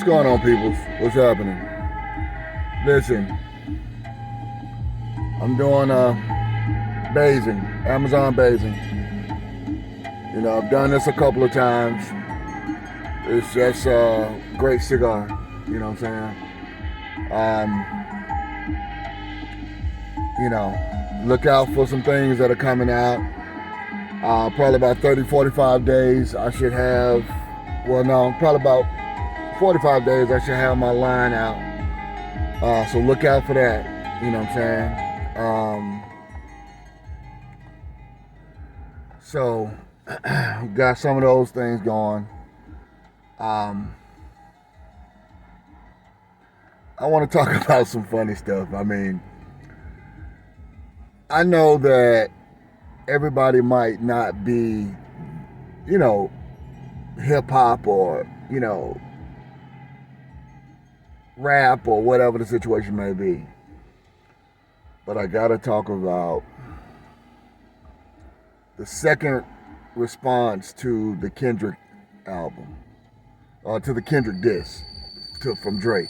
What's going on, peoples? What's happening? Listen, I'm doing basing, Amazon basing. You know, I've done this a couple of times. It's just a great cigar. You know what I'm saying? You know, look out for some things that are coming out. Probably about 30, 45 days I should have, well no, probably about 45 days I should have my line out. So look out for that, you know what I'm saying? So, got some of those things going. I want to talk about some funny stuff. I mean, I know that everybody might not be, you know, hip hop or, you know, rap or whatever the situation may be. But I gotta talk about the second response to the Kendrick album, to the Kendrick diss from Drake.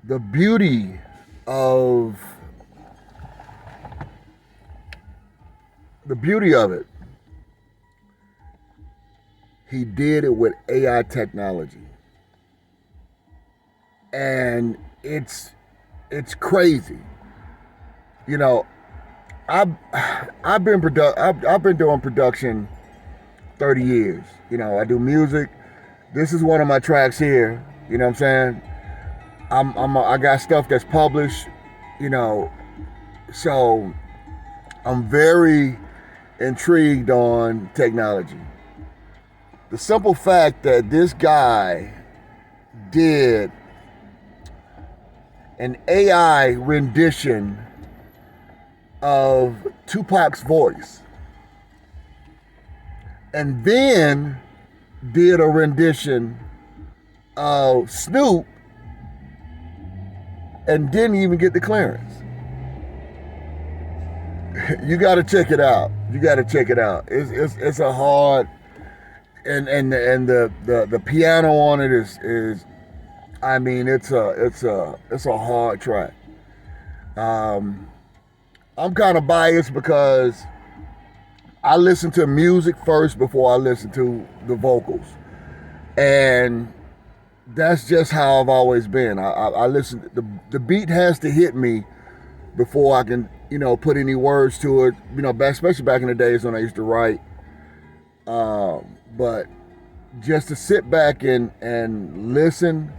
The beauty of it, he did it with AI technology, and it's crazy. You know, I've been doing production 30 years. You know, I do music. This is one of my tracks here. You know what I'm saying? I got stuff that's published. You know, so I'm very intrigued on technology. The simple fact that this guy did an AI rendition of Tupac's voice and then did a rendition of Snoop and didn't even get the clearance. You got to check it out. It's a hard, and the piano on it is I mean, it's a hard track. I'm kind of biased because I listen to music first before I listen to the vocals, and that's just how I've always been. I listen. The beat has to hit me before I can, you know, put any words to it. You know, especially back in the days when I used to write. But just to sit back and listen,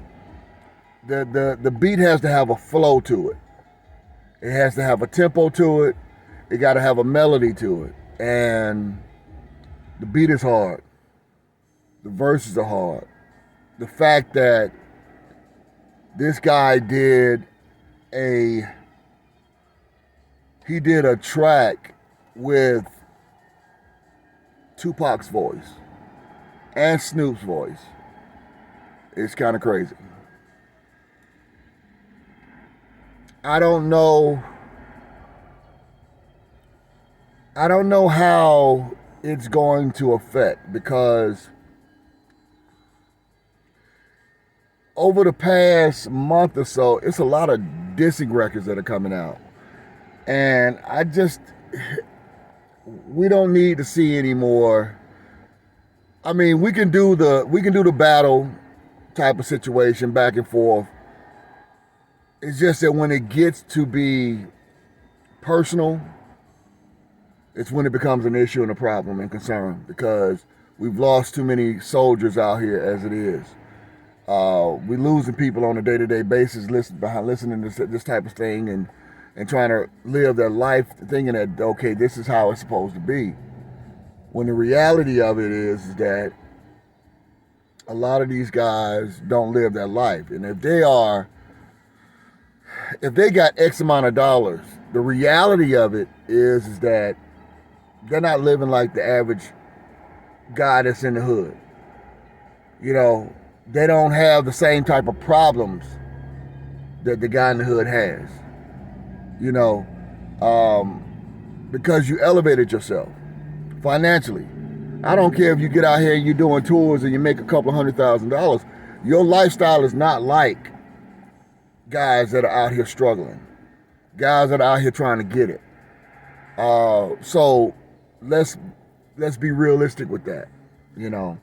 the beat has to have a flow to it. It has to have a tempo to it. It got to have a melody to it. And the beat is hard. The verses are hard. The fact that this guy did a track with Tupac's voice and Snoop's voice, it's kind of crazy. I don't know how it's going to affect, because over the past month or so, it's a lot of dissing records that are coming out. And we don't need to see any more. I mean, we can do the battle type of situation back and forth. It's just that when it gets to be personal, it's when it becomes an issue and a problem and concern, because we've lost too many soldiers out here as it is. We're losing people on a day-to-day basis listening to this type of thing and trying to live their life thinking that, okay, this is how it's supposed to be. When the reality of it is that a lot of these guys don't live their life. And if they got X amount of dollars, the reality of it is that they're not living like the average guy that's in the hood. You know, they don't have the same type of problems that the guy in the hood has. You know, because you elevated yourself financially. I don't care if you get out here and you're doing tours and you make a couple $100,000. Your lifestyle is not like guys that are out here struggling, guys that are out here trying to get it. So let's be realistic with that. You know,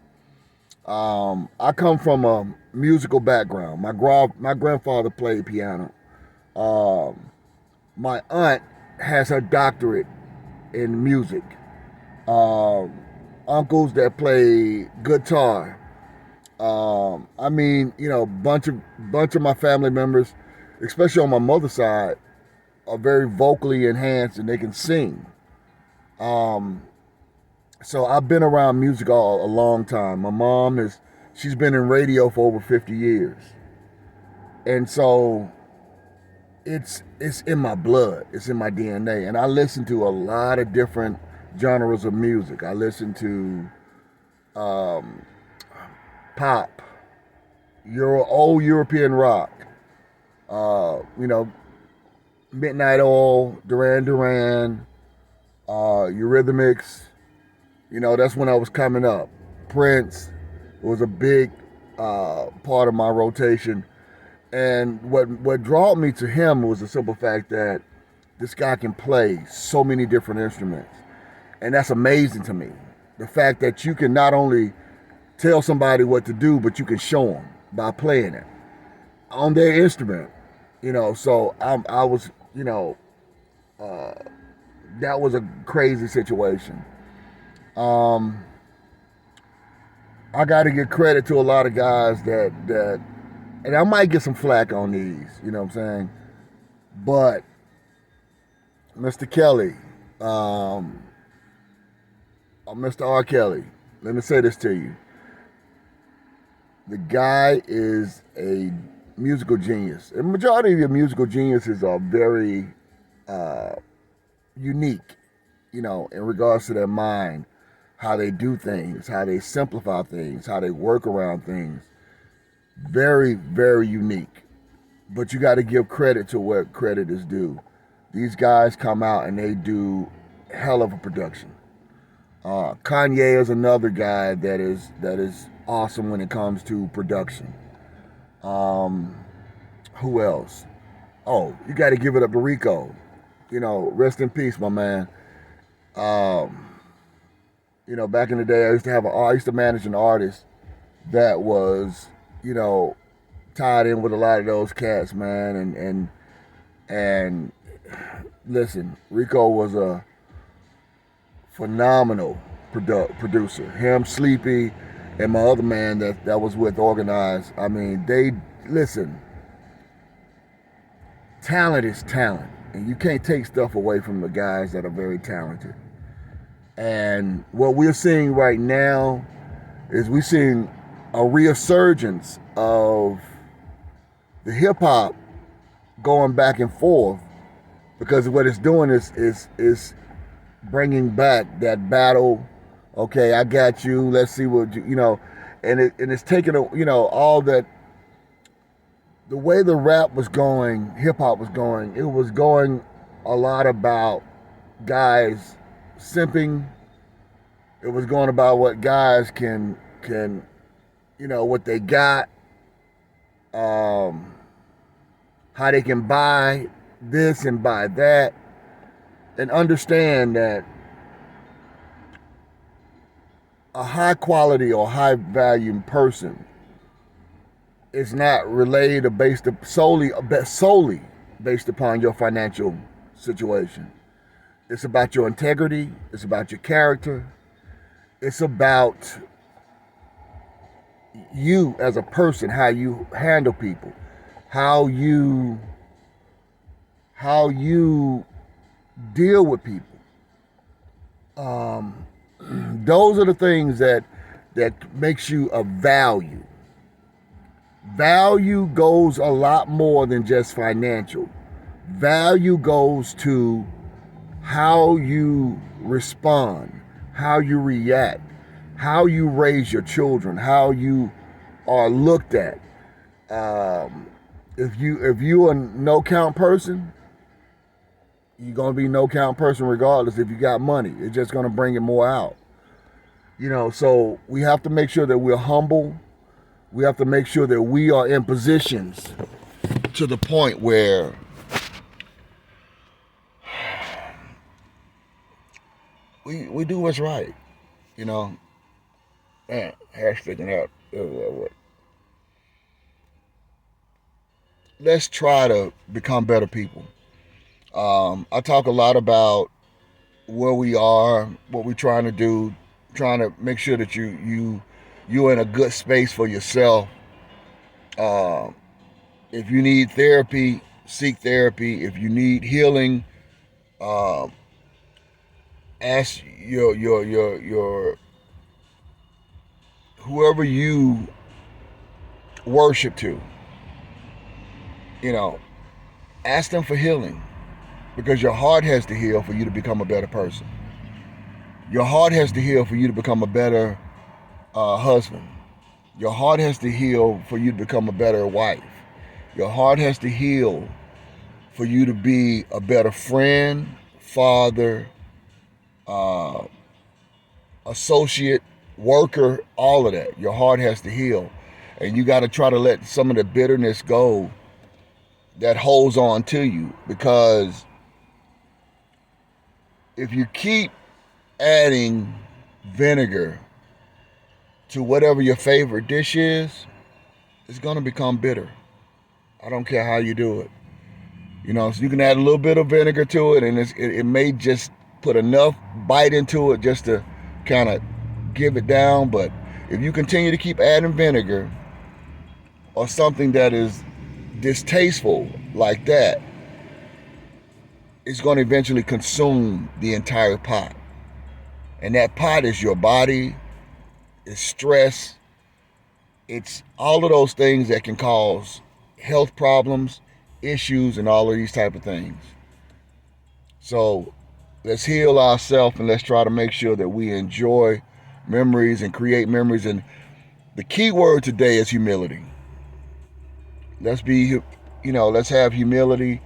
I come from a musical background. My grandfather played piano. My aunt has her doctorate in music. Uncles that play guitar. I mean, you know, bunch of my family members, especially on my mother's side, are very vocally enhanced and they can sing. So I've been around music a long time. My mom she's been in radio for over 50 years. And so it's in my blood, it's in my DNA. And I listen to a lot of different genres of music. I listen to pop, old European rock, you know, Midnight Oil, Duran Duran, Eurythmics. You know, that's when I was coming up. Prince was a big part of my rotation. And what drew me to him was the simple fact that this guy can play so many different instruments. And that's amazing to me. The fact that you can not only tell somebody what to do, but you can show them by playing it on their instrument. You know, so I was, you know, that was a crazy situation. I got to give credit to a lot of guys that, and I might get some flack on these, you know what I'm saying? But Mr. Kelly, Mr. R. Kelly, let me say this to you. The guy is a musical genius. The majority of your musical geniuses are very unique, you know, in regards to their mind, how they do things, how they simplify things, how they work around things. Very, very unique. But you got to give credit to what credit is due. These guys come out and they do hell of a production. Kanye is another guy that is awesome when it comes to production. Who else? Oh, you got to give it up to Rico. You know, rest in peace, my man. You know, back in the day, I used to manage an artist that was, you know, tied in with a lot of those cats, man. And listen, Rico was a phenomenal producer. Him, Sleepy, and my other man that was with Organized. I mean, listen, talent is talent. And you can't take stuff away from the guys that are very talented. And what we're seeing right now is we're seeing a resurgence of the hip hop going back and forth, because what it's doing is bringing back that battle. Okay, I got you. Let's see what you know, and it's taking all that. The way the rap was going, hip hop was going, it was going a lot about guys simping. It was going about what guys can you know, what they got, how they can buy this and buy that, and understand that a high quality or high value person is not related or based solely based upon your financial situation. It's about your integrity. It's about your character. It's about you as a person, how you handle people, how you deal with people. Those are the things that makes you of value. Value goes a lot more than just financial. Value goes to how you respond, how you react, how you raise your children, how you are looked at. If you a no count person, you're gonna be no count person regardless if you got money. It's just gonna bring it more out. So we have to make sure that we're humble. We have to make sure that we are in positions to the point where we do what's right. Man, hair sticking out. Let's try to become better people. I talk a lot about where we are, what we're trying to do, trying to make sure that you're in a good space for yourself. If you need therapy, seek therapy. If you need healing, ask your whoever you worship to. Ask them for healing, because your heart has to heal for you to become a better person. Your heart has to heal for you to become a better husband. Your heart has to heal for you to become a better wife. Your heart has to heal for you to be a better friend, father, associate, worker, all of that. Your heart has to heal. And you got to try to let some of the bitterness go that holds on to you, because if you keep adding vinegar to whatever your favorite dish is, it's going to become bitter. I don't care how you do it. So you can add a little bit of vinegar to it, and it may just put enough bite into it just to kind of give it down. But if you continue to keep adding vinegar or something that is distasteful like that, it's going to eventually consume the entire pot. And that pot is your body, it's stress, it's all of those things that can cause health problems, issues, and all of these type of things. So let's heal ourselves, and let's try to make sure that we enjoy memories and create memories. And the key word today is humility. Let's have humility.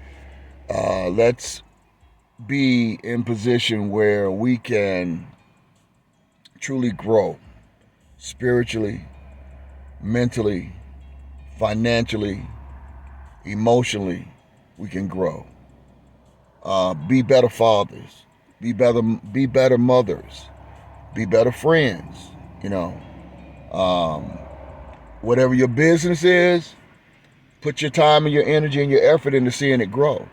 Let's be in position where we can truly grow spiritually, mentally, financially, emotionally. We can grow. Be better fathers. Be better mothers. Be better friends. Whatever your business is, put your time and your energy and your effort into seeing it grow.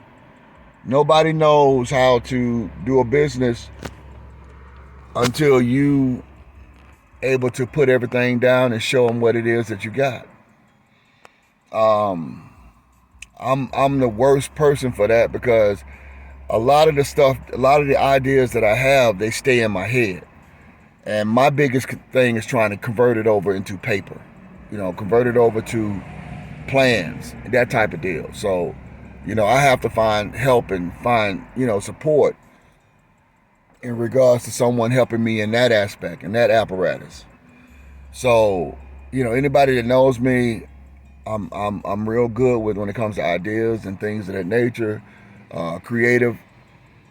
Nobody knows how to do a business until you able to put everything down and show them what it is that you got. I'm the worst person for that, because a lot of the ideas that I have, they stay in my head. And my biggest thing is trying to convert it over into paper, convert it over to plans, that type of deal. So, I have to find help and find, support in regards to someone helping me in that aspect, in that apparatus. So, anybody that knows me, I'm real good with when it comes to ideas and things of that nature, creative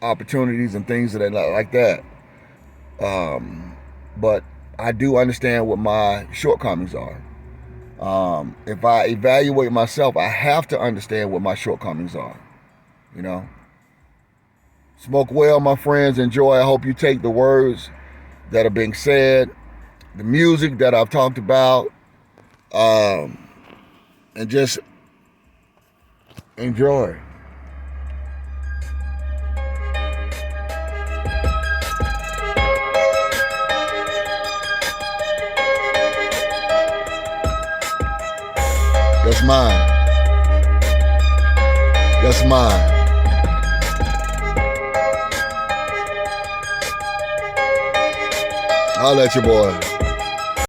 opportunities and things of that like that. But I do understand what my shortcomings are. If I evaluate myself, I have to understand what my shortcomings are. Smoke well, my friends. Enjoy. I hope you take the words that are being said, the music that I've talked about, and just enjoy. That's mine. That's mine. I'll let you boy.